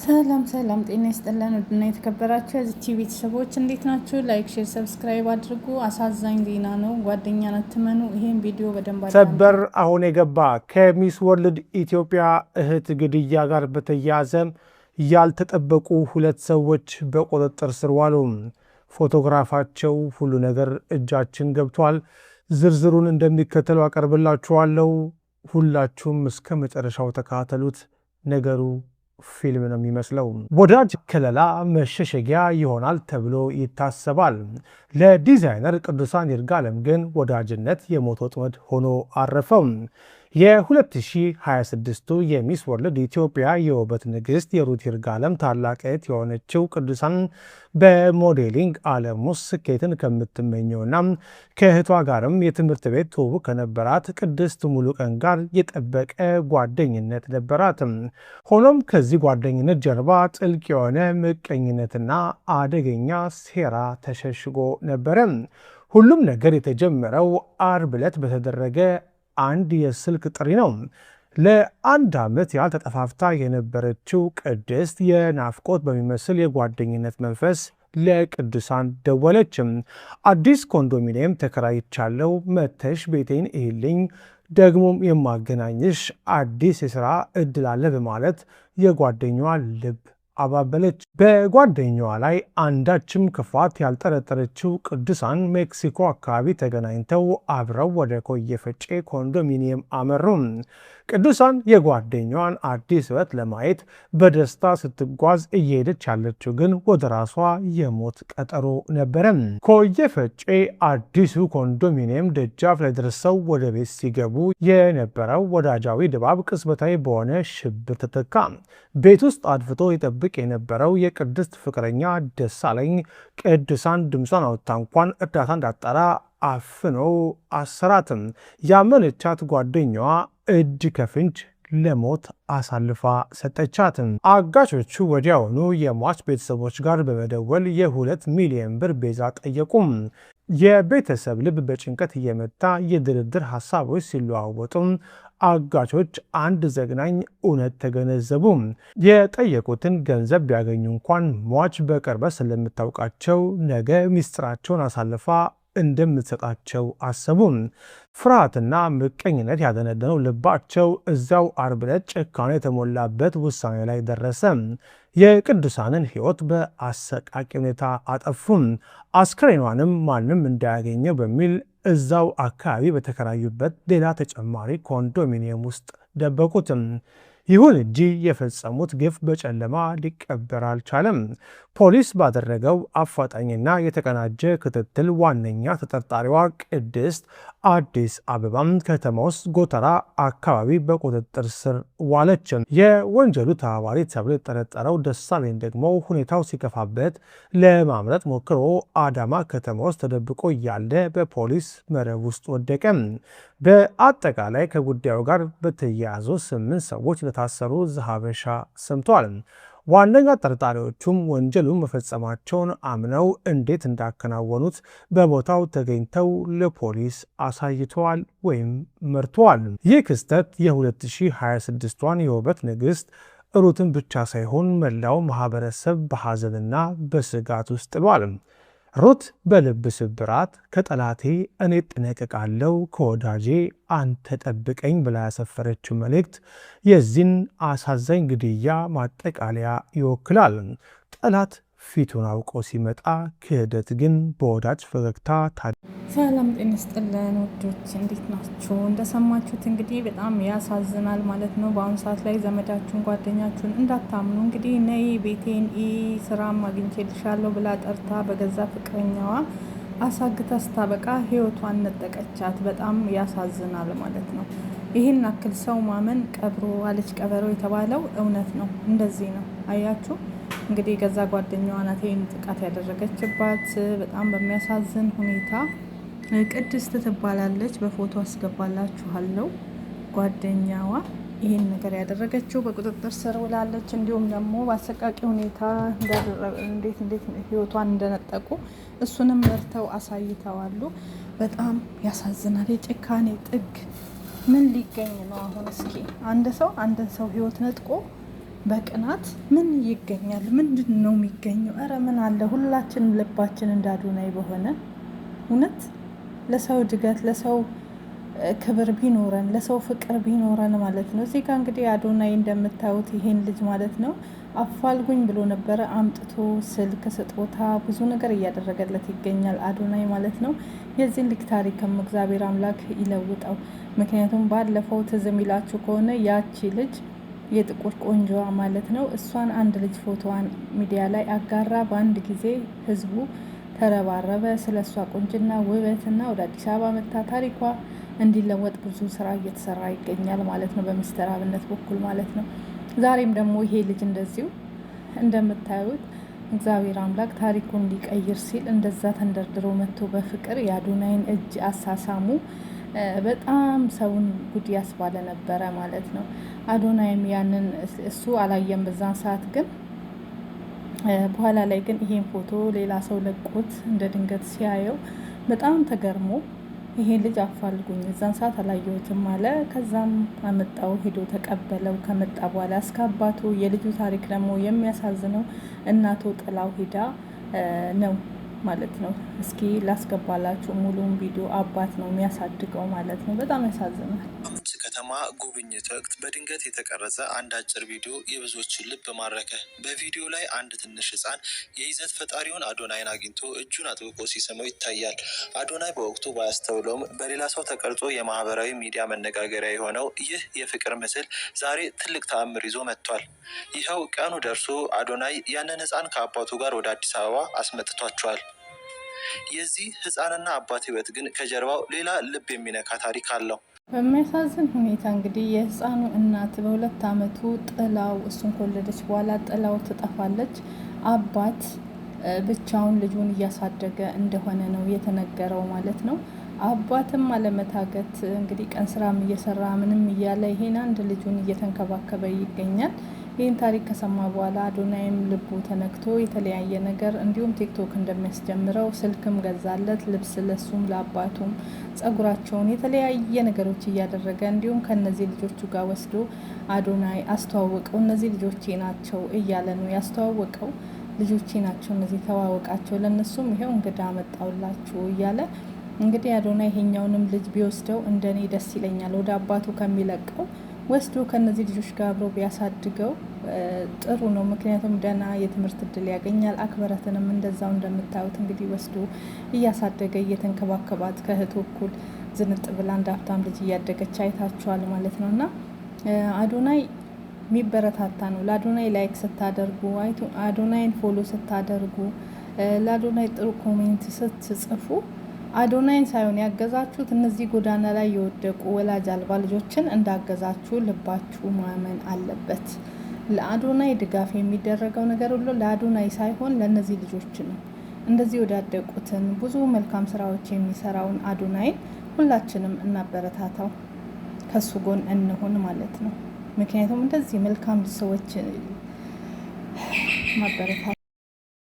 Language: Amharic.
ሰላም ጤና ይስጥልን ውድና የተከበራችሁ የዚች ቤተሰቦች እንዴት ናችሁ? ላይክ፣ ሼር፣ ሰብስክራይብ አድርጉ። አሳዛኝ ዜና ነው። ጓደኛን አትመኑ። ይሄን ቪዲዮ በደንብ ሰበር አሁን የገባ ከሚስ ወርልድ ኢትዮጵያ እህት ግድያ ጋር በተያያዘ ያልተጠበቁ ሁለት ሰዎች በቁጥጥር ስር ዋሉ። ፎቶግራፋቸው ሁሉ ነገር እጃችን ገብቷል። ዝርዝሩን እንደሚከተለው አቀርብላችኋለሁ። ሁላችሁም እስከ መጨረሻው ተከታተሉት። ነገሩ ፊልም ነው የሚመስለው። ወዳጅ ከለላ መሸሸጊያ ይሆናል ተብሎ ይታሰባል። ለዲዛይነር ቅዱሳን ይርጋለም ግን ወዳጅነት የሞት ወጥመድ ሆኖ አረፈው። የ2026ቱ የሚስ ወርልድ ኢትዮጵያ የውበት ንግሥት የሩት ይርጋለም ታላቅ እህት የሆነችው ቅዱሳን በሞዴሊንግ ዓለም ውስጥ ስኬትን ከምትመኘውና ከእህቷ ጋርም የትምህርት ቤት ትውውቅ ከነበራት ቅድስት ሙሉቀን ጋር የጠበቀ ጓደኝነት ነበራት። ሆኖም ከዚህ ጓደኝነት ጀርባ ጥልቅ የሆነ ምቀኝነትና አደገኛ ሴራ ተሸሽጎ ነበረ። ሁሉም ነገር የተጀመረው ዓርብ ዕለት በተደረገ አንድ የስልክ ጥሪ ነው። ለአንድ ዓመት ያህል ተጠፋፍታ የነበረችው ቅድስት የናፍቆት በሚመስል የጓደኝነት መንፈስ ለቅዱሳን ደወለች። አዲስ ኮንዶሚኒየም ተከራይቻለሁ፣ መተሽ ቤቴን እይልኝ፣ ደግሞም የማገናኝሽ አዲስ የሥራ ዕድል አለ በማለት የጓደኛዋ ልብ አባበለች። በጓደኛዋ ላይ አንዳችም ክፋት ያልጠረጠረችው ቅዱሳን ሜክሲኮ አካባቢ ተገናኝተው አብረው ወደ ኮየ ፈጬ ኮንዶሚኒየም አመሩ። ቅዱሳን የጓደኛዋን አዲስ ሕይወት ለማየት በደስታ ስትጓዝ እየሄደች ያለችው ግን ወደ ራሷ የሞት ቀጠሮ ነበረ። ኮየ ፈጬ አዲሱ ኮንዶሚኒየም ደጃፍ ላይ ደርሰው ወደ ቤት ሲገቡ የነበረው ወዳጃዊ ድባብ ቅጽበታዊ በሆነ ሽብር ተተካ። ቤት ውስጥ አድፍጦ ይጠብቅ የነበረው የቅድስት ፍቅረኛ ደሳለኝ ቅዱሳን ድምጿን አውጥታ እንኳን እርዳታ እንዳጣራ አፍኖ አሰራትም። ያመነቻት ጓደኛዋ እጅ ከፍንጅ ለሞት አሳልፋ ሰጠቻትም። አጋቾቹ ወዲያውኑ የሟች ቤተሰቦች ጋር በመደወል የ2 ሚሊዮን ብር ቤዛ ጠየቁም። የቤተሰብ ልብ በጭንቀት እየመታ የድርድር ሀሳቦች ሲለዋወጡም አጋቾች አንድ ዘግናኝ እውነት ተገነዘቡ። የጠየቁትን ገንዘብ ቢያገኙ እንኳን ሟች በቅርበት ስለምታውቃቸው ነገ ሚስጥራቸውን አሳልፋ እንደምትሰጣቸው አሰቡ። ፍርሃትና ምቀኝነት ያደነደነው ልባቸው እዚያው ዓርብ ዕለት ጭካኔ የተሞላበት ውሳኔ ላይ ደረሰ። የቅዱሳንን ሕይወት በአሰቃቂ ሁኔታ አጠፉ። አስክሬኗንም ማንም እንዳያገኘው በሚል እዛው አካባቢ በተከራዩበት ሌላ ተጨማሪ ኮንዶሚኒየም ውስጥ ደበቁት። ይሁን እንጂ የፈጸሙት ግፍ በጨለማ ሊቀበር አልቻለም። ፖሊስ ባደረገው አፋጣኝና የተቀናጀ ክትትል ዋነኛ ተጠርጣሪዋ ቅድስት አዲስ አበባ ከተማ ውስጥ ጎተራ አካባቢ በቁጥጥር ስር ዋለች። የወንጀሉ ተባባሪ ተብሎ የተጠረጠረው ደሳለኝ ደግሞ ሁኔታው ሲከፋበት ለማምለጥ ሞክሮ አዳማ ከተማ ውስጥ ተደብቆ እያለ በፖሊስ መረብ ውስጥ ወደቀ። በአጠቃላይ ከጉዳዩ ጋር በተያያዙ 8 ሰዎች ለታሰሩ ዘሀበሻ ሰምቷል። ዋነኛ ጠርጣሪዎቹም ወንጀሉን መፈጸማቸውን አምነው እንዴት እንዳከናወኑት በቦታው ተገኝተው ለፖሊስ አሳይተዋል ወይም መርተዋል። ይህ ክስተት የ2026ቷን የውበት ንግሥት ሩትን ብቻ ሳይሆን መላው ማህበረሰብ በሐዘንና በስጋት ውስጥ ጥሏል። ሩት በልብ ስብራት ከጠላቴ እኔ እጠነቀቃለሁ ከወዳጄ አንተ ጠብቀኝ ብላ ያሰፈረችው መልእክት የዚህን አሳዛኝ ግድያ ማጠቃለያ ይወክላል። ጠላት ፊቱን አውቆ ሲመጣ፣ ክህደት ግን በወዳጅ ፈገግታ ሰላም ጤና ይስጥልን ውዶች፣ እንዴት ናችሁ? እንደሰማችሁት እንግዲህ በጣም ያሳዝናል ማለት ነው። በአሁኑ ሰዓት ላይ ዘመዳችሁን ጓደኛችሁን እንዳታምኑ እንግዲህ ነይ ቤቴን ስራም አግኝቼልሻለሁ ብላ ጠርታ በገዛ ፍቅረኛዋ አሳግታ ስታበቃ ህይወቷን ነጠቀቻት። በጣም ያሳዝናል ማለት ነው። ይህን አክል ሰው ማመን ቀብሮ አለች ቀበሮ የተባለው እውነት ነው። እንደዚህ ነው። አያችሁ እንግዲህ ገዛ ጓደኛዋ ናት ይህን ጥቃት ያደረገችባት። በጣም በሚያሳዝን ሁኔታ ቅድስት ትባላለች። በፎቶ አስገባላችኋለሁ። ጓደኛዋ ይህን ነገር ያደረገችው በቁጥጥር ስር ውላለች። እንዲሁም ደግሞ በአሰቃቂ ሁኔታ እንዴት ህይወቷን እንደነጠቁ እሱንም መርተው አሳይተዋሉ። በጣም ያሳዝናል። የጭካኔ ጥግ ምን ሊገኝ ነው አሁን? እስኪ አንድ ሰው አንድን ሰው ህይወት ነጥቆ በቅናት ምን ይገኛል? ምንድን ነው የሚገኘው? እረ ምን አለ ሁላችን ልባችን እንደ አዶናይ በሆነ እውነት ለሰው እድገት ለሰው ክብር ቢኖረን ለሰው ፍቅር ቢኖረን ማለት ነው። እዚህ ጋር እንግዲህ አዶናይ እንደምታዩት ይሄን ልጅ ማለት ነው አፋልጉኝ ብሎ ነበረ አምጥቶ ስልክ ስጦታ ብዙ ነገር እያደረገለት ይገኛል አዶናይ ማለት ነው። የዚህን ልጅ ታሪክም እግዚአብሔር አምላክ ይለውጠው። ምክንያቱም ባለፈው ትዝ የሚላችሁ ከሆነ ያቺ ልጅ የጥቁር ቆንጆዋ ማለት ነው እሷን አንድ ልጅ ፎቶዋን ሚዲያ ላይ አጋራ። በአንድ ጊዜ ህዝቡ ተረባረበ ስለ እሷ ቁንጅና ውበትና ወደ አዲስ አበባ መታ ታሪኳ እንዲለወጥ ብዙ ስራ እየተሰራ ይገኛል ማለት ነው በሚስተር አብነት በኩል ማለት ነው። ዛሬም ደግሞ ይሄ ልጅ እንደዚሁ እንደምታዩት እግዚአብሔር አምላክ ታሪኩን እንዲቀይር ሲል እንደዛ ተንደርድሮ መጥቶ በፍቅር የአዶናይን እጅ አሳሳሙ በጣም ሰውን ጉድ ያስባለ ነበረ ማለት ነው። አዶናይም ያንን እሱ አላየም በዛን ሰዓት፣ ግን በኋላ ላይ ግን ይሄን ፎቶ ሌላ ሰው ለቆት እንደ ድንገት ሲያየው በጣም ተገርሞ ይሄ ልጅ አፋልጉኝ እዛን ሰዓት አላየሁትም አለ። ከዛም አመጣው ሄዶ ተቀበለው። ከመጣ በኋላ እስከ አባቱ የልጁ ታሪክ ደግሞ የሚያሳዝነው እናቱ ጥላው ሄዳ ነው ማለት ነው። እስኪ ላስገባላችሁ ሙሉውን ቪዲዮ። አባት ነው የሚያሳድገው ማለት ነው። በጣም ያሳዝናል። ከተማ ጉብኝት ወቅት በድንገት የተቀረጸ አንድ አጭር ቪዲዮ የብዙዎችን ልብ ማረከ። በቪዲዮ ላይ አንድ ትንሽ ህፃን የይዘት ፈጣሪውን አዶናይን አግኝቶ እጁን አጥብቆ ሲስመው ይታያል። አዶናይ በወቅቱ ባያስተውለውም በሌላ ሰው ተቀርጾ የማህበራዊ ሚዲያ መነጋገሪያ የሆነው ይህ የፍቅር ምስል ዛሬ ትልቅ ተአምር ይዞ መጥቷል። ይኸው ቀኑ ደርሶ አዶናይ ያንን ህፃን ከአባቱ ጋር ወደ አዲስ አበባ አስመጥቷቸዋል። የዚህ ህፃንና አባት ህይወት ግን ከጀርባው ሌላ ልብ የሚነካ ታሪክ አለው። በሚያሳዝን ሁኔታ እንግዲህ የህፃኑ እናት በ2 ዓመቱ ጥላው እሱን ከወለደች በኋላ ጥላው ትጠፋለች። አባት ብቻውን ልጁን እያሳደገ እንደሆነ ነው የተነገረው ማለት ነው። አባትም አለመታገት እንግዲህ ቀን ስራም እየሰራ ምንም እያለ ይሄን አንድ ልጁን እየተንከባከበ ይገኛል። ይህን ታሪክ ከሰማ በኋላ አዶናይም ልቡ ተነክቶ የተለያየ ነገር እንዲሁም ቲክቶክ እንደሚያስጀምረው ስልክም ገዛለት፣ ልብስ ለሱም ለአባቱም ጸጉራቸውን የተለያየ ነገሮች እያደረገ እንዲሁም ከነዚህ ልጆቹ ጋር ወስዶ አዶናይ አስተዋወቀው። እነዚህ ልጆቼ ናቸው እያለ ነው ያስተዋወቀው። ልጆቼ ናቸው እነዚህ ተዋወቃቸው፣ ለነሱም ይሄው እንግዳ አመጣውላችሁ እያለ እንግዲህ አዶናይ ይሄኛውንም ልጅ ቢወስደው እንደኔ ደስ ይለኛል። ወደ አባቱ ከሚለቀው ወስዶ ከነዚህ ልጆች ጋር አብሮ ቢያሳድገው ጥሩ ነው። ምክንያቱም ደህና የትምህርት እድል ያገኛል። አክብረትንም እንደዛው እንደምታዩት እንግዲህ ወስዶ እያሳደገ እየተንከባከባት ከእህቱ እኩል ዝንጥ ብላ እንደ ሀብታም ልጅ እያደገች አይታችኋል ማለት ነው። እና አዶናይ የሚበረታታ ነው። ለአዶናይ ላይክ ስታደርጉ፣ አዶናይን ፎሎ ስታደርጉ፣ ለአዶናይ ጥሩ ኮሜንት ስትጽፉ አዶናይን ሳይሆን ያገዛችሁት እነዚህ ጎዳና ላይ የወደቁ ወላጅ አልባ ልጆችን እንዳገዛችሁ ልባችሁ ማመን አለበት። ለአዶናይ ድጋፍ የሚደረገው ነገር ሁሉ ለአዶናይ ሳይሆን ለእነዚህ ልጆች ነው። እንደዚህ ወዳደቁትን ብዙ መልካም ስራዎች የሚሰራውን አዶናይን ሁላችንም እናበረታታው፣ ከሱ ጎን እንሆን ማለት ነው። ምክንያቱም እንደዚህ መልካም ሰዎች ማበረታታ